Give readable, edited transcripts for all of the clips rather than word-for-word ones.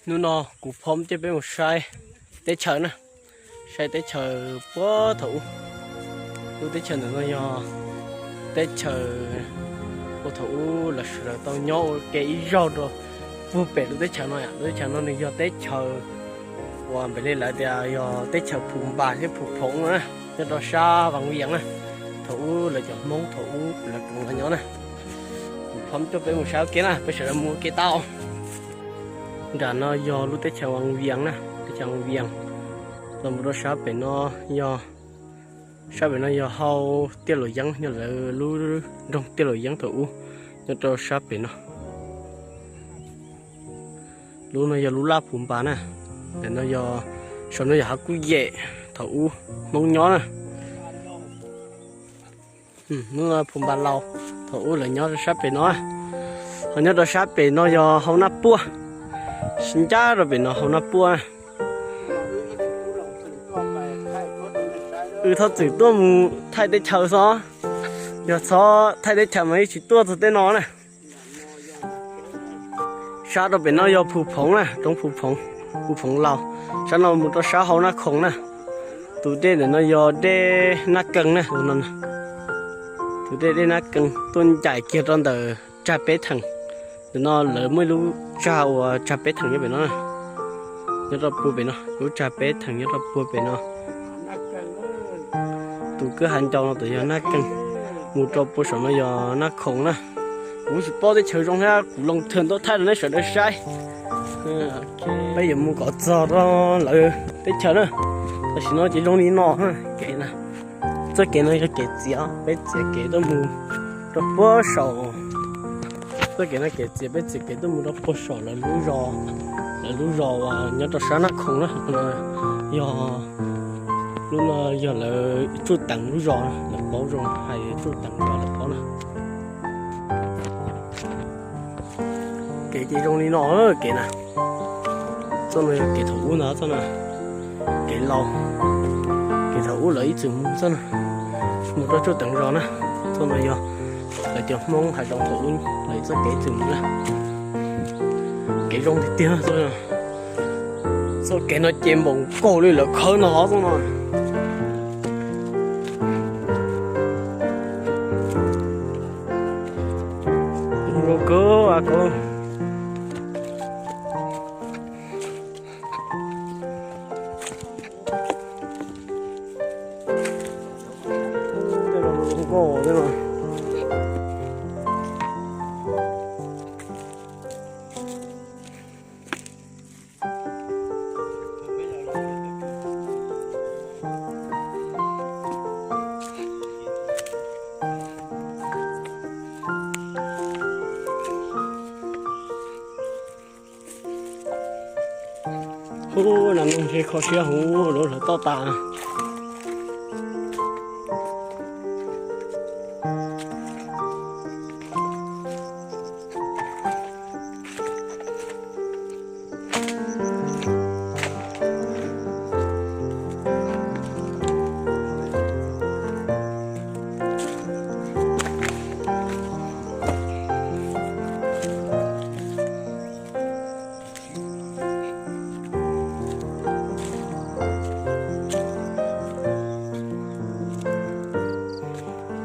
นู่นนอกูพร้อมจะเป็นmột sai tế chờ nè sai tế chờ bó thủ tôi tế chờ nữa do tế chờ bó thủ là sự tao nhau cái ý rau rồi vô bể tôi tế chờ nó à tế chờ nó nên do tế chờ và về đây lại do tế chờ phùng bà cái phùng phụng nữa cho nó xa bằng miệng nè thủ là chọn món thủ là cùng là nhỏ nè phóng cho bên một sáu kia nè bây giờ là mua cái tao đã nó do lúc tết chào ăn viếng nè tết chào ăn viếng rồi một đôi sáu bên nó do sáu bên nó do hao tiêu lội trắng như là lúc trong tiêu lội trắng thủ cho cho sáu bên nó lúc nó do lúc lá phun bán nè để nó do sau nó giờ cú dễ thủ mông nhỏ nè nó phun bán lâu thủ là nhỏ sáu bên nó hồi nhớ đó sáu bên nó do không nắp bua xin cha rồi bên nó không nắp bua thôi chỉ tua mù thay để chờ sao giờ sao thay để chờ mấy chỉ tua từ nó này sao rồi bên nó do phụ phồng nè trong phụ phồng lâu sao nó một đó sao hậu nó khổng nè tụi đây là nó do để nó cân nè tụi đây nó cân tuân chạy kia trong tờ cha bé thằng nó lỡ mới lúc cha bé thằng như vậy nó nhớ ra bùa vậy nó lúc cha bé thằng nhớ ra bùa vậy nó tụi cứ hành cho nó tự do nó cân một trò bùa sổ nó do nó khổng nè cũng chỉ bao để chơi trong ha cũng lòng thường tôi thay nó sợ nó sai bây giờ mua có giờ đó lỡ để chờ nữa tôi chỉ nói chỉ trong đi nọ ha kệ nè tôi kệ nó cái kệ gì á bây giờ kệ tôi mua trò bùa sổ tôi kể nó kể chuyện bây giờ kể tôi muốn đọc bớt sổ là lú rò và nhớ cho sáng nó không đó do luôn giờ là chút tặng lú rò là bó rò hay chút tặng rò là bó nè kể chị trong đi nó kể nè cho này kể thủ nữa cho nè kể lâu kể thủ lấy chừng cho nè một đôi chút tặng rò nè cho này giờ là cho mong hai đồng thủ lấy ra cái chừng nữa cái rong thì tiếc thôi à sao cái nó chém bông cổ đi là khó nó xong rồi cô à cô đây là bông cổ đây rồi hú nằm trong xe khó xe hú đó là to tà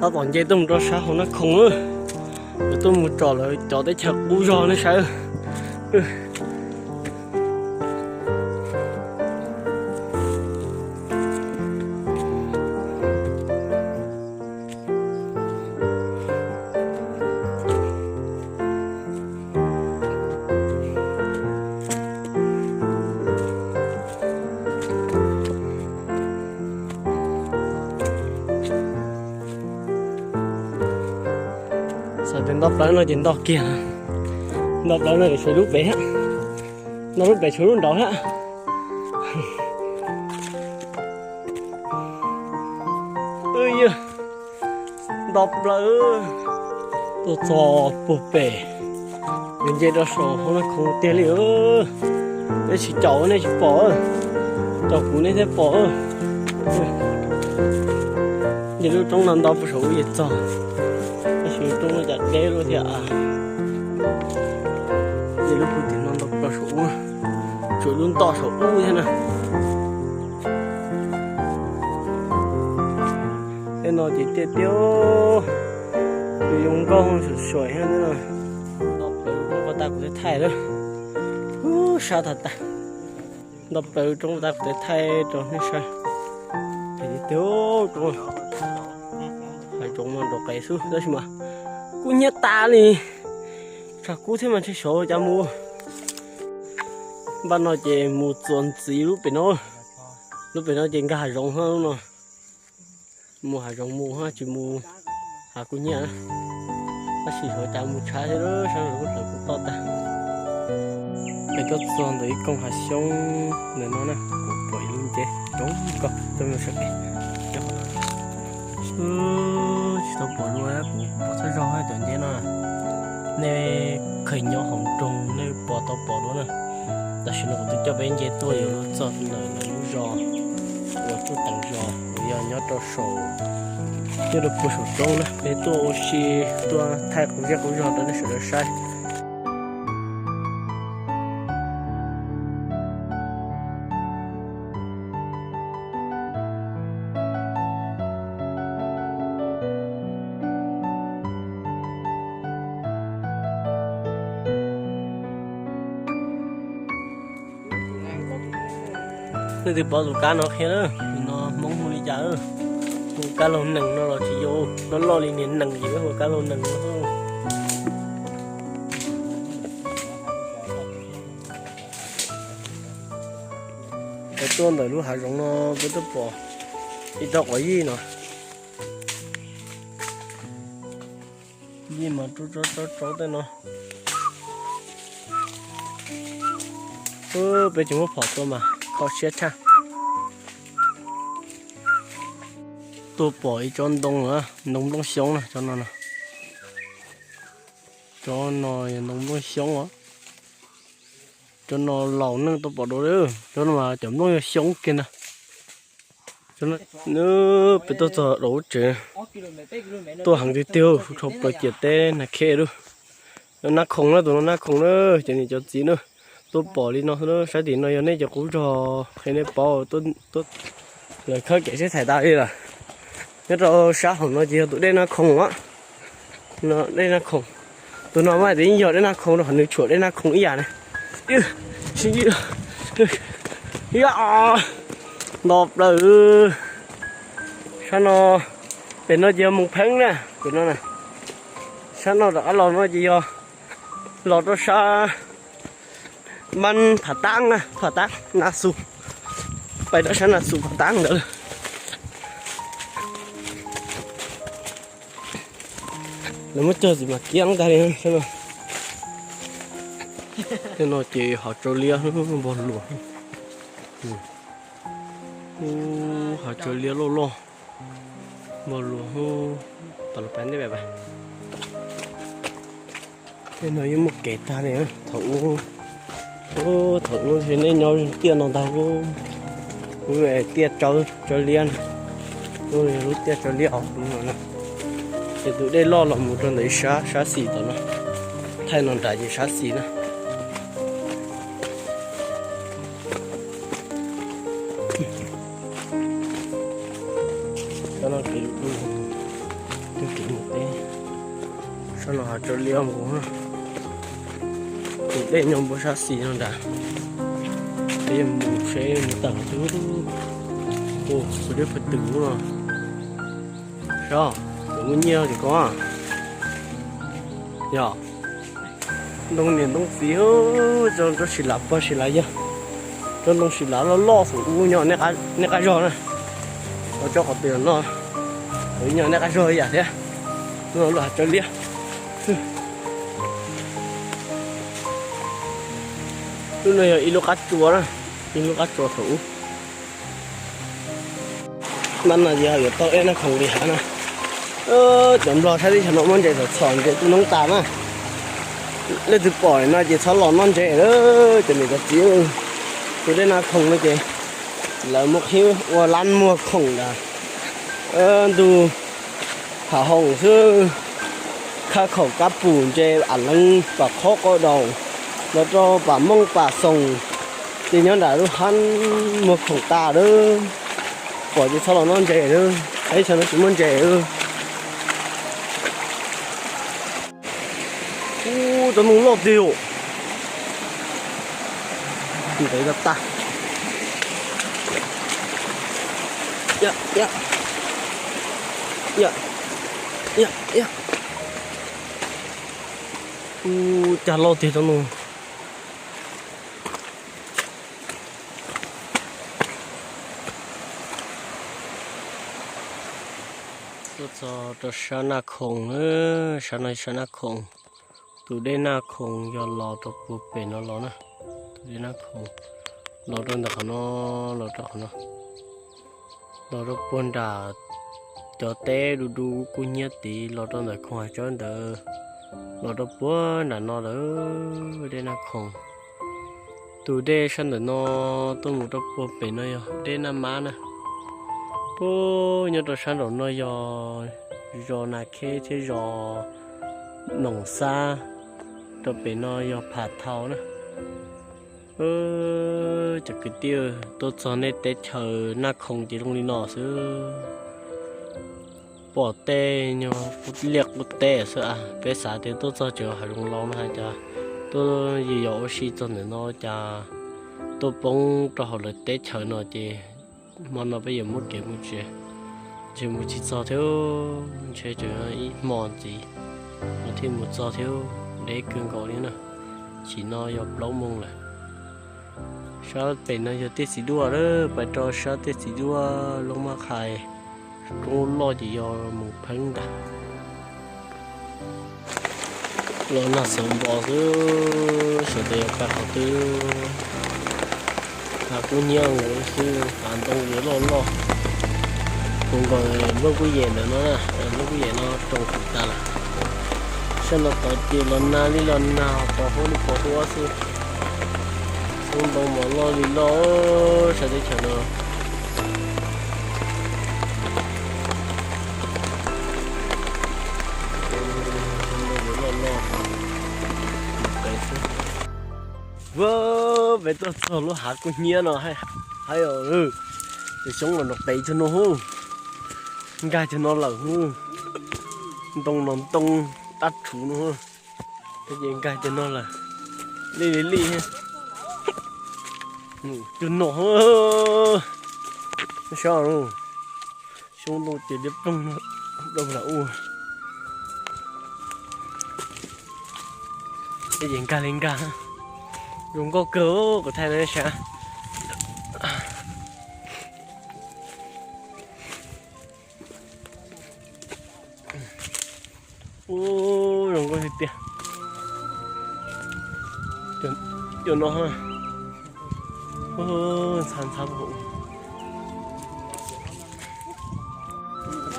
tao còn dây tôi một trò sao nó không nữa tôi một trò lại trò tới chặt bú giò nó sao đến đọc đó nó đến đọc kia đọc đó là để xuống lúc bé nó lúc bé xuống luôn đó á ơi đọc là tôi cho bộ bể những gì đó số nó không tiền liệu để chỉ cháu này chỉ bỏ cháu cũ này sẽ bỏ giờ lúc trong năm đó một số gì cho chúng nó chặt đế luôn thì à, giờ lúc thì nó đập vào sổ 水轮到手乌天呐。这脑袋跌掉，用高风是水下的呢。老白中国大股的太了，沙滩大。老白中国大股的太中那事，这掉中，还中了着该数，这什么？姑娘大哩，啥姑天嘛去小家母。ban nó chỉ một tuần xí lúc bên nó chỉ cả rong hơn luôn mua hà rong mua ha chỉ mua hà cũng nhá nó chỉ hồi chạm một trái đó sao rồi cũng cũng to ta cái có tuần đấy công hà xong nên nó nè cũng bội luôn chứ đúng có tôi mới sợ chỉ tao bội luôn á cũng bỏ thấy rong hai tuần chứ nó nè khởi nhỏ hồng trùng nè bỏ tao bỏ luôn nè但是呢，我都叫别人家多有了做了路绕，我做等绕，我要拿到手，有的不手中呢，别多我是多太古这个绕的那手的晒。nó thì bỏ cá nó kia đó nó mong hồ đi chợ hồ cá lô nừng nó là chỉ vô nó lo liền liền nừng gì với hồ cá lô nừng nó không cái tuôn đời lúc hải rong nó với tôi bỏ ít đâu có gì nữa gì mà trốn tên nó bây giờ nó bỏ tôi mà khó chết ha tôi bỏ cho đông nữa nông đông sống này cho nó nè cho nó nông đông sống á cho nó lẩu nâng tôi bỏ đồ đấy cho nó mà chấm đông sống kia nè cho nó nữa bị tôi sợ đổ trừ tôi hàng đi tiêu thuộc bởi chuyện tê là khe luôn nó không đó tụi nó không đó cho nên cho gì nữa tôi bỏ đi nó sẽ thì nó này cho cú trò khi này bỏ tôi rồi khơi kể sẽ thải ta đi là nhất rồi sáng hôm nó chỉ tụi đây nó không á nó đây nó không tụi nó mà đến giờ đây nó không nó hình chuột đây nó không ý à này suy nghĩ nộp rồi sao nó bên nó giờ một phẳng nè bên nó này sao nó đã lọt nó chỉ do lọt nó saoมันผาตั้งนะผาตั้งนาสูไปแล้วฉันนาสูผาตั้งเด้อแล้วมันเจอสิมาเกี้ยงได้ใช่ไหมที่นอจีหาโจเลียบอลหลวงหาโจเลียโลโลบอลหลวงตลบแป้นได้แบบที่นอยังมุกเกตตาเนี่ยถูô thử thì nên nhau tiền nó đâu về tiền cho liên rồi lúc tiền cho liệu đúng rồi thì tụi đây lo là một trong đấy xá xì đó nó thay nó đại gì xá xì nữa cho nó kỹ luôn tôi kỹ một tí sao nó cho liệu một ha đây nhóm bữa sáng xì nó đã đây một xe một tầng thứ ô có đứa phải tử rồi sao cũng nhiều thì có dạ đông niên đông xíu cho xì lạp qua xì lại chứ cho đông xì lạp nó lo phủ u nhỏ nè cái rò này nó cho họ tiền nó với nhỏ nè cái rò vậy thế nó là cho liếc cái này là ilukat chua đó, ilukat chua thủ. Mình là giờ giờ tôi nó không đi hả nè. Chấm lo thấy đi chấm nó món chạy rồi sòn chạy tôi nóng tạm á. Lấy từ bỏ nó chỉ sáu lon non chạy đó, cho mình có chiếu. Tôi đây nó không nó chạy. Là một hiu, và lăn mua không là. Dù thả hồng xưa khá khẩu cá bùn chạy ăn lăng và khó có đầu. nó cho bà mông bà sồng thì nhóm đã luôn hắn một khổng ta đó bỏ cho sau đó nó trẻ đó thấy sao nó chỉ muốn trẻ đó tôi muốn lọt điều thì thấy gặp ta dạ dạ dạ dạ dạ chả lọt thì tao luôn cho sáng na khổng nữa sáng na khổng tụi đây na khổng do lò cho búp bê nó lò nè tụi đây na khổng lò trong đó nó lò trong nó lò trong bồn đà cho té đu đu cú nhát tí lò trong đó không ai cho đỡ lò trong bồn là nó đỡ đây na khổng tụi đây sáng đó nó tôi muốn cho búp bê nó đây na má nè bố nhớ tôi sáng đó nó do na kê thế do nông xa cho bên nó do phạt thao nữa chắc cái tiêu tôi cho nên tết chờ na không chỉ trong đi nọ chứ bỏ tê nhưng liệt một tê sợ à cái xã thì tôi cho chờ hay trong lòng hay cha tôi gì dẫu xí cho nên nó cha tôi bông cho họ là tết chờ nó chứ mà nó bây giờ một cái một chuyện chỉ một chỉ cho theo chơi ít mòn gì một thêm một cho theo để cương cầu nữa chỉ nói dọc lâu mông là sao bên nó giờ tết xí đua đó bài trò sao tết xí đua lông mà khai cũng lo chỉ do một phấn đã lo là sống bỏ thứ sự đều phải học tư là cũng nhiều người sư phản động với lo cũng còn lúc cái gì nữa nó lúc cái gì nó trong thực ta là xem nó có chỉ lần nào có không có thua sư không đồng mà lo đi lo sẽ đi chờ nó vơ về tôi cho nó hạt cũng nhiều nó hay ở để sống là nó bậy cho nó hư gai cho nó lẩu hư tông tắt chủ nó hư cái gì gai cho nó là li ha cho nó hư sao rồi xuống tôi chỉ điệp trong đâu là u cái gì gai lên gai dùng có cớ của thầy này sao dùng có thịt tiền cho nó ha san bộ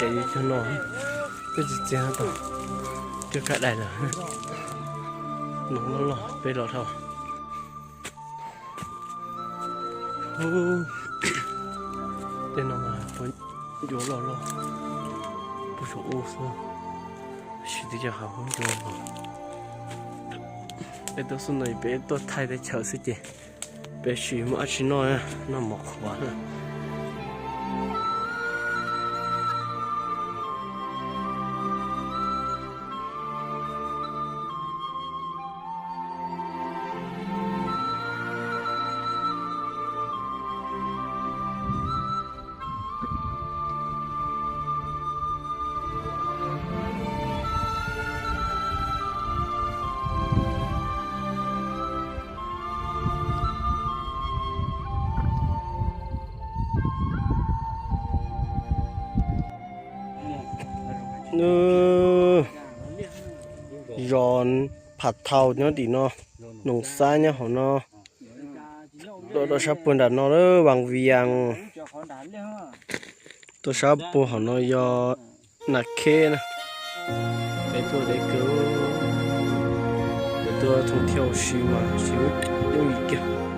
để cho nó cái gì chơi nó chưa cả đại là nó lò bê lò thôi tên nó mà vẫn vô lò不是乌色是比较好很多嘛这都是那边多太的巧事情别许嘛去那么滑了giònผัดเทาเนาะดิเนาะหนองซ้ายเนี่ยของเนาะตัวชอบปุ่นดัดเนาะเด้อบางเวียงตัวชอบปุ่นของเนาะยอหนักเคนะเป็นตัวเด็กเป็นตัวท่องเที่ยวชิวมาชิวยังอีก